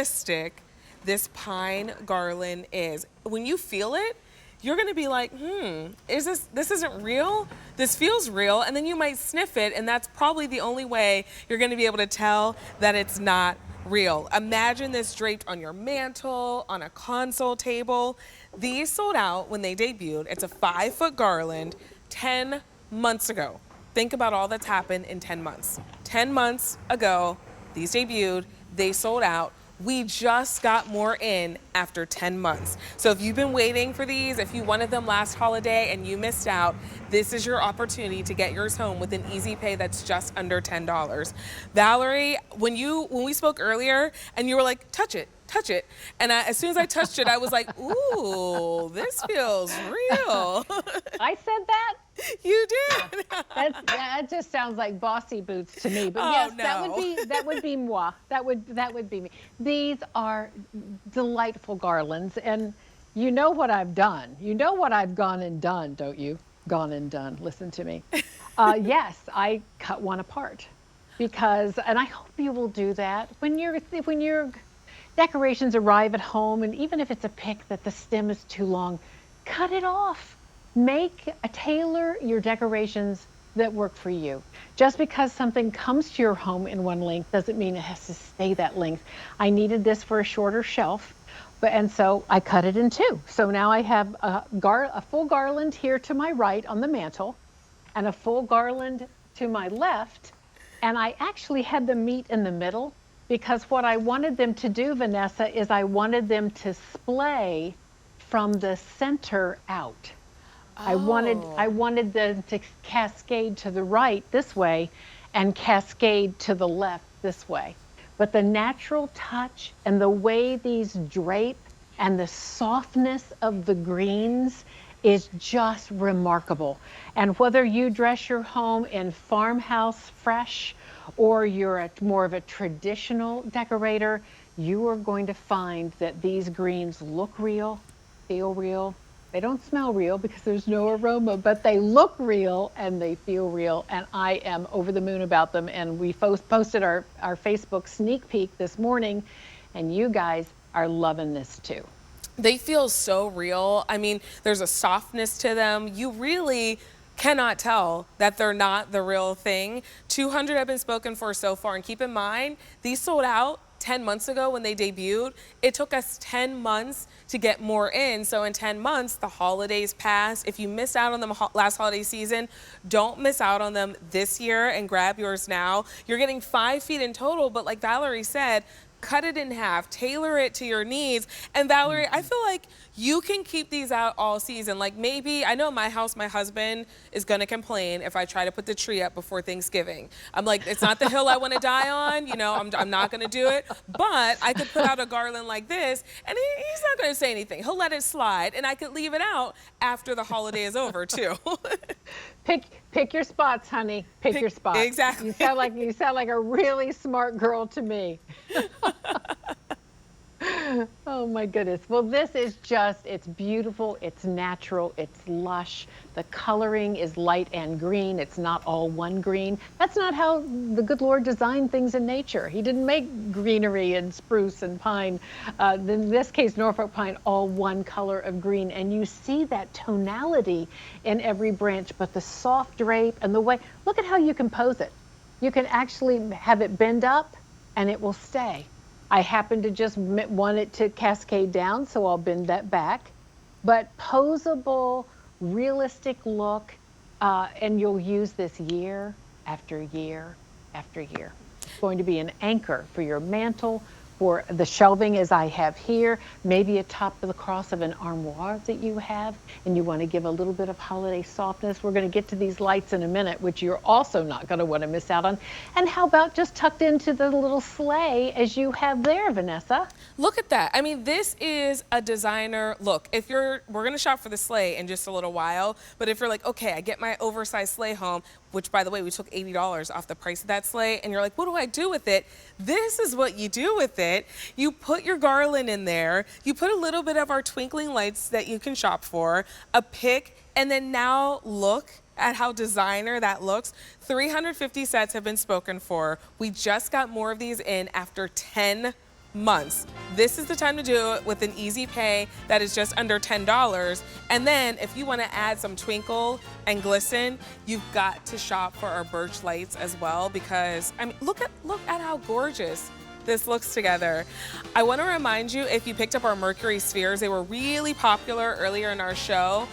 realistic this pine garland is. When you feel it, you're gonna be like, this isn't real? This feels real, and then you might sniff it, and that's probably the only way you're gonna be able to tell that it's not real. Imagine this draped on your mantle, on a console table. These sold out when they debuted. It's a 5-foot garland 10 months ago. Think about all that's happened in 10 months. 10 months ago, these debuted, they sold out. We just got more in after 10 months. So if you've been waiting for these, if you wanted them last holiday and you missed out, this is your opportunity to get yours home with an easy pay that's just under $10. Valerie, when we spoke earlier and you were like, touch it. And as soon as I touched it, I was like, ooh, this feels real. I said that? You did. That just sounds like bossy boots to me. But Oh, yes, no. that would be moi. That would be me. These are delightful garlands, and you know what I've done. You know what I've gone and done, don't you? Gone and done. Listen to me. Yes, I cut one apart because, and I hope you will do that when your decorations arrive at home, and even if it's a pick that the stem is too long, cut it off. Tailor your decorations that work for you. Just because something comes to your home in one length doesn't mean it has to stay that length. I needed this for a shorter shelf, and so I cut it in two. So now I have a full garland here to my right on the mantle, and a full garland to my left, and I actually had them meet in the middle because what I wanted them to do, Vanessa, is I wanted them to splay from the center out. I wanted them to cascade to the right this way and cascade to the left this way. But the natural touch and the way these drape and the softness of the greens is just remarkable. And whether you dress your home in farmhouse fresh or you're more of a traditional decorator, you are going to find that these greens look real, feel real. They don't smell real because there's no aroma, but they look real and they feel real. And I am over the moon about them. And we posted our Facebook sneak peek this morning, and you guys are loving this too. They feel so real. I mean, there's a softness to them. You really cannot tell that they're not the real thing. 200 have been spoken for so far. And keep in mind, these sold out 10 months ago when they debuted. It took us 10 months to get more in. So in 10 months, the holidays passed. If you missed out on them last holiday season, don't miss out on them this year and grab yours now. You're getting 5 feet in total, but like Valerie said, cut it in half, tailor it to your needs. And Valerie, I feel like you can keep these out all season. Like maybe, I know in my house, my husband is gonna complain if I try to put the tree up before Thanksgiving. I'm like, it's not the hill I wanna die on, you know, I'm not gonna do it, but I could put out a garland like this and he's not gonna say anything. He'll let it slide and I could leave it out after the holiday is over too. Pick your spots, honey. Pick your spots. Exactly. You sound like a really smart girl to me. Oh my goodness. Well, this is just, it's beautiful, it's natural, it's lush. The coloring is light and green. It's not all one green. That's not how the good Lord designed things in nature. He didn't make greenery and spruce and pine. In this case, Norfolk pine, all one color of green. And you see that tonality in every branch, but the soft drape and the way, look at how you compose it. You can actually have it bend up and it will stay. I happen to just want it to cascade down, so I'll bend that back. But posable, realistic look, and you'll use this year after year after year. It's going to be an anchor for your mantle, for the shelving as I have here, maybe atop the cross of an armoire that you have, and you want to give a little bit of holiday softness. We're going to get to these lights in a minute, which you're also not going to want to miss out on. And how about just tucked into the little sleigh as you have there, Vanessa? Look at that. I mean, this is a designer look. We're going to shop for the sleigh in just a little while, but if you're like, okay, I get my oversized sleigh home, which by the way, we took $80 off the price of that sleigh, and you're like, what do I do with it? This is what you do with it. You put your garland in there, you put a little bit of our twinkling lights that you can shop for, a pick, and then now look at how designer that looks. 350 sets have been spoken for. We just got more of these in after 10 months. This is the time to do it with an easy pay that is just under $10. And then if you want to add some twinkle and glisten, you've got to shop for our birch lights as well, because I mean, look at how gorgeous this looks together. I want to remind you, if you picked up our Mercury spheres, they were really popular earlier in our show.